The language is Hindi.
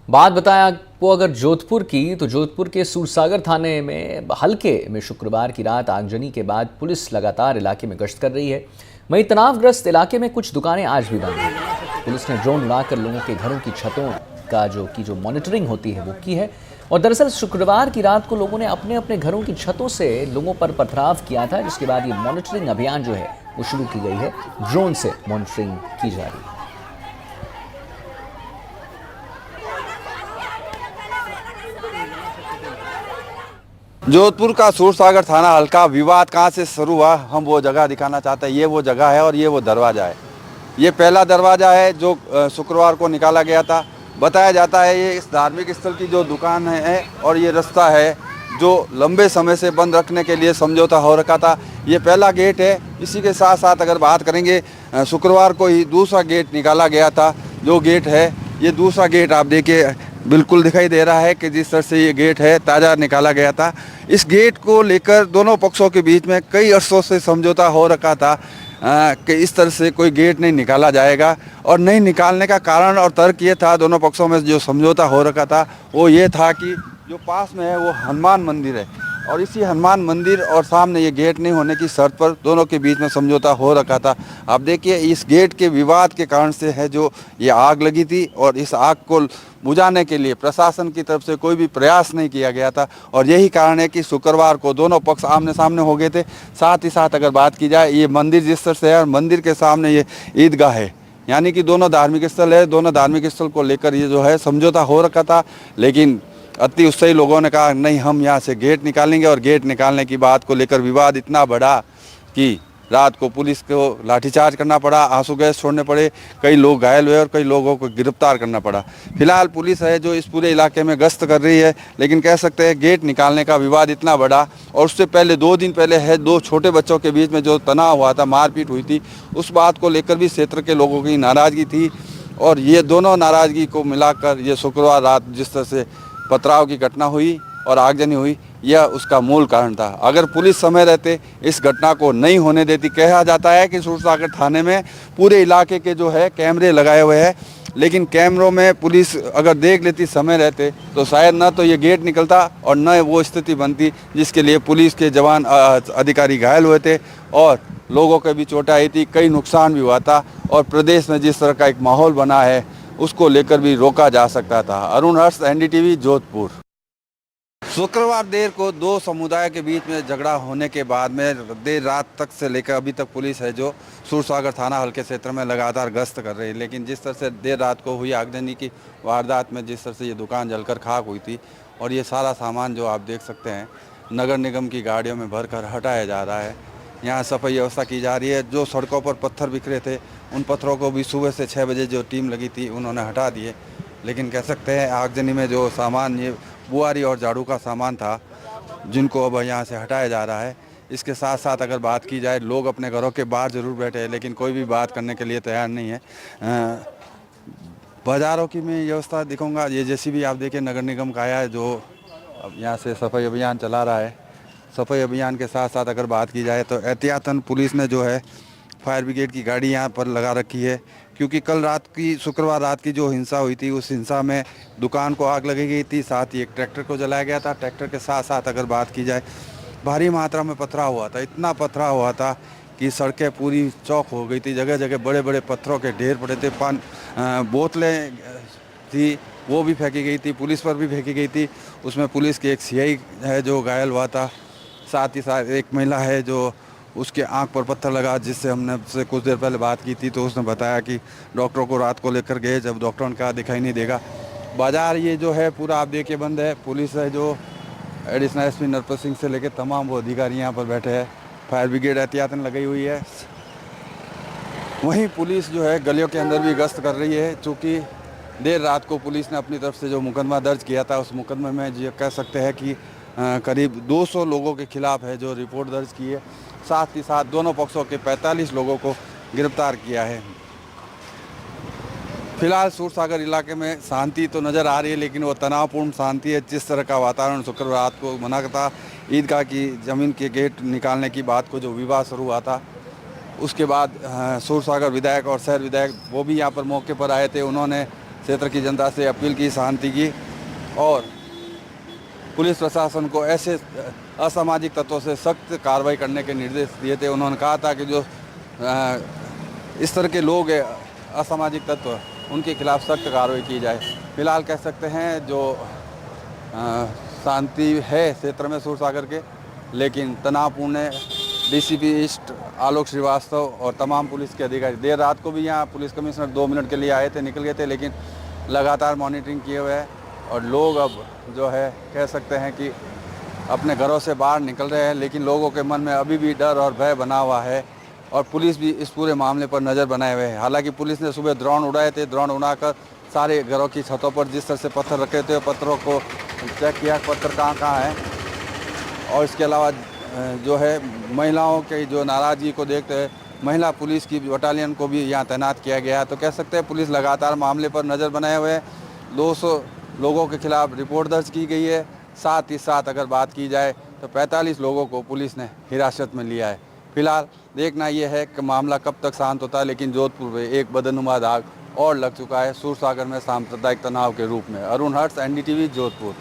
बात बताएं आपको अगर जोधपुर की, तो जोधपुर के सूरसागर थाने में हल्के में शुक्रवार की रात आगजनी के बाद पुलिस लगातार इलाके में गश्त कर रही है। वहीं तनावग्रस्त इलाके में कुछ दुकानें आज भी बंद हैं। पुलिस ने ड्रोन उड़ाकर लोगों के घरों की छतों का जो मॉनिटरिंग होती है वो की है। और दरअसल शुक्रवार की रात को लोगों ने अपने अपने घरों की छतों से लोगों पर पथराव किया था, जिसके बाद ये मॉनिटरिंग अभियान जो है वो शुरू की गई है। ड्रोन से मॉनिटरिंग की जा रही है। जोधपुर का सूरसागर थाना हल्का विवाद कहाँ से शुरू हुआ, हम वो जगह दिखाना चाहते हैं। ये वो जगह है और ये वो दरवाज़ा है। ये पहला दरवाज़ा है जो शुक्रवार को निकाला गया था। बताया जाता है ये इस धार्मिक स्थल की जो दुकान है और ये रास्ता है जो लंबे समय से बंद रखने के लिए समझौता हो रखा था। ये पहला गेट है। इसी के साथ साथ अगर बात करेंगे, शुक्रवार को ही दूसरा गेट निकाला गया था। जो गेट है, ये दूसरा गेट आप देखिए बिल्कुल दिखाई दे रहा है कि जिस तरह से ये गेट है ताज़ा निकाला गया था। इस गेट को लेकर दोनों पक्षों के बीच में कई अरसों से समझौता हो रखा था कि इस तरह से कोई गेट नहीं निकाला जाएगा। और नहीं निकालने का कारण और तर्क ये था, दोनों पक्षों में जो समझौता हो रखा था वो ये था कि जो पास में है वो हनुमान मंदिर है और इसी हनुमान मंदिर और सामने ये गेट नहीं होने की शर्त पर दोनों के बीच में समझौता हो रखा था। आप देखिए इस गेट के विवाद के कारण से है जो ये आग लगी थी और इस आग को बुझाने के लिए प्रशासन की तरफ से कोई भी प्रयास नहीं किया गया था। और यही कारण है कि शुक्रवार को दोनों पक्ष आमने सामने हो गए थे। साथ ही साथ अगर बात की जाए, ये मंदिर जिस तरह से है और मंदिर के सामने ये ईदगाह है, यानी कि दोनों धार्मिक स्थल है। दोनों धार्मिक स्थल को लेकर ये जो है समझौता हो रखा था, लेकिन अति उत्साही लोगों ने कहा नहीं, हम यहाँ से गेट निकालेंगे। और गेट निकालने की बात को लेकर विवाद इतना बढ़ा कि रात को पुलिस को लाठीचार्ज करना पड़ा, आंसू गैस छोड़ने पड़े, कई लोग घायल हुए और कई लोगों को गिरफ्तार करना पड़ा। फिलहाल पुलिस है जो इस पूरे इलाके में गश्त कर रही है, लेकिन कह सकते हैं गेट निकालने का विवाद इतना बढ़ा। और उससे पहले 2 दिन पहले है दो छोटे बच्चों के बीच में जो तनाव हुआ था, मारपीट हुई थी, उस बात को लेकर भी क्षेत्र के लोगों की नाराज़गी थी। और ये दोनों नाराज़गी को मिलाकर ये शुक्रवार रात जिस तरह से पथराव की घटना हुई और आगजनी हुई, यह उसका मूल कारण था। अगर पुलिस समय रहते इस घटना को नहीं होने देती। कहा जाता है कि सूरसागर थाने में पूरे इलाके के जो है कैमरे लगाए हुए हैं, लेकिन कैमरों में पुलिस अगर देख लेती समय रहते तो शायद न तो ये गेट निकलता और न वो स्थिति बनती जिसके लिए पुलिस के जवान अधिकारी घायल हुए थे और लोगों के भी चोटें आई थी, कई नुकसान भी हुआ था। और प्रदेश में जिस तरह का एक माहौल बना है उसको लेकर भी रोका जा सकता था। अरुण हर्ष, एनडीटीवी, जोधपुर। शुक्रवार देर को दो समुदाय के बीच में झगड़ा होने के बाद में देर रात तक से लेकर अभी तक पुलिस है जो सूरसागर थाना हल्के क्षेत्र में लगातार गश्त कर रही है। लेकिन जिस तरह से देर रात को हुई आगजनी की वारदात में जिस तरह से ये दुकान जलकर खाक हुई थी और ये सारा सामान जो आप देख सकते हैं नगर निगम की गाड़ियों में भरकर हटाया जा रहा है। यहाँ सफाई व्यवस्था की जा रही है। जो सड़कों पर पत्थर बिखरे थे उन पत्थरों को भी सुबह से 6 बजे जो टीम लगी थी उन्होंने हटा दिए। लेकिन कह सकते हैं आगजनी में जो सामान, ये बुआरी और झाड़ू का सामान था, जिनको अब यहाँ से हटाया जा रहा है। इसके साथ साथ अगर बात की जाए, लोग अपने घरों के बाहर ज़रूर बैठे हैं लेकिन कोई भी बात करने के लिए तैयार नहीं है। बाज़ारों की मैं व्यवस्था दिखाऊंगा। ये जेसीबी आप देखिए नगर निगम का आया है जो अब यहाँ से सफाई अभियान चला रहा है। सफाई अभियान के साथ साथ अगर बात की जाए तो एहतियातन पुलिस ने जो है फायर ब्रिगेड की गाड़ी यहाँ पर लगा रखी है, क्योंकि कल रात की, शुक्रवार रात की जो हिंसा हुई थी उस हिंसा में दुकान को आग लगी गई थी, साथ ही एक ट्रैक्टर को जलाया गया था। ट्रैक्टर के साथ साथ अगर बात की जाए, भारी मात्रा में पथराव हुआ था। इतना पथराव हुआ था कि सड़कें पूरी चौक हो गई थी। जगह जगह बड़े बड़े पत्थरों के ढेर पड़े थे। बोतलें थी वो भी फेंकी गई थी, पुलिस पर भी फेंकी गई थी। उसमें पुलिस के एक सीआई है जो घायल हुआ था। साथ ही साथ एक महिला है जो उसके आंख पर पत्थर लगा, जिससे हमने से कुछ देर पहले बात की थी तो उसने बताया कि डॉक्टरों को रात को लेकर गए, जब डॉक्टरों ने कहा दिखाई नहीं देगा। बाज़ार ये जो है पूरा आप देखिए बंद है। पुलिस है जो एडिशनल एसपी नरपत सिंह से लेकर तमाम वो अधिकारी यहाँ पर बैठे हैं। फायर ब्रिगेड एहतियातन लगाई हुई है। वहीं पुलिस जो है गलियों के अंदर भी गश्त कर रही है। चूँकि देर रात को पुलिस ने अपनी तरफ से जो मुकदमा दर्ज किया था उस मुकदमे में ये कह सकते हैं कि करीब 200 लोगों के खिलाफ है जो रिपोर्ट दर्ज की है। साथ ही साथ दोनों पक्षों के 45 लोगों को गिरफ्तार किया है। फिलहाल सूरसागर इलाके में शांति तो नज़र आ रही है, लेकिन वो तनावपूर्ण शांति है। जिस तरह का वातावरण शुक्रवार रात को बना था, ईदगाह की ज़मीन के गेट निकालने की बात को जो विवाद शुरू हुआ था, उसके बाद सूरसागर विधायक और शहर विधायक वो भी यहाँ पर मौके पर आए थे। उन्होंने क्षेत्र की जनता से अपील की शांति की और पुलिस प्रशासन को ऐसे असामाजिक तत्वों से सख्त कार्रवाई करने के निर्देश दिए थे। उन्होंने कहा था कि जो इस तरह के लोग हैं असामाजिक तत्व, उनके खिलाफ सख्त कार्रवाई की जाए। फिलहाल कह सकते हैं जो शांति है क्षेत्र में सूरसागर के, लेकिन तनावपूर्ण है। डीसीपी ईस्ट आलोक श्रीवास्तव और तमाम पुलिस के अधिकारी देर रात को भी यहाँ पुलिस कमिश्नर 2 मिनट के लिए आए थे, निकल गए थे, लेकिन लगातार मॉनिटरिंग किए हुए हैं और लोग अब जो है कह सकते हैं कि अपने घरों से बाहर निकल रहे हैं, लेकिन लोगों के मन में अभी भी डर और भय बना हुआ है और पुलिस भी इस पूरे मामले पर नज़र बनाए हुए है। हालांकि पुलिस ने सुबह ड्रोन उड़ाए थे, ड्रोन उड़ाकर सारे घरों की छतों पर जिस तरह से पत्थर रखे थे पत्थरों को चेक किया, पत्थर कहाँ है। और इसके अलावा जो है महिलाओं की जो नाराज़गी को देखते हुए महिला पुलिस की बटालियन को भी यहाँ तैनात किया गया है। तो कह सकते हैं पुलिस लगातार मामले पर नज़र बनाए हुए है। 200 लोगों के खिलाफ रिपोर्ट दर्ज की गई है। साथ ही साथ अगर बात की जाए तो 45 लोगों को पुलिस ने हिरासत में लिया है। फिलहाल देखना यह है कि मामला कब तक शांत होता है, लेकिन जोधपुर में एक बदनुमा दाग और लग चुका है सूरसागर में सांप्रदायिक तनाव के रूप में। अरुण हर्ष, NDTV, जोधपुर।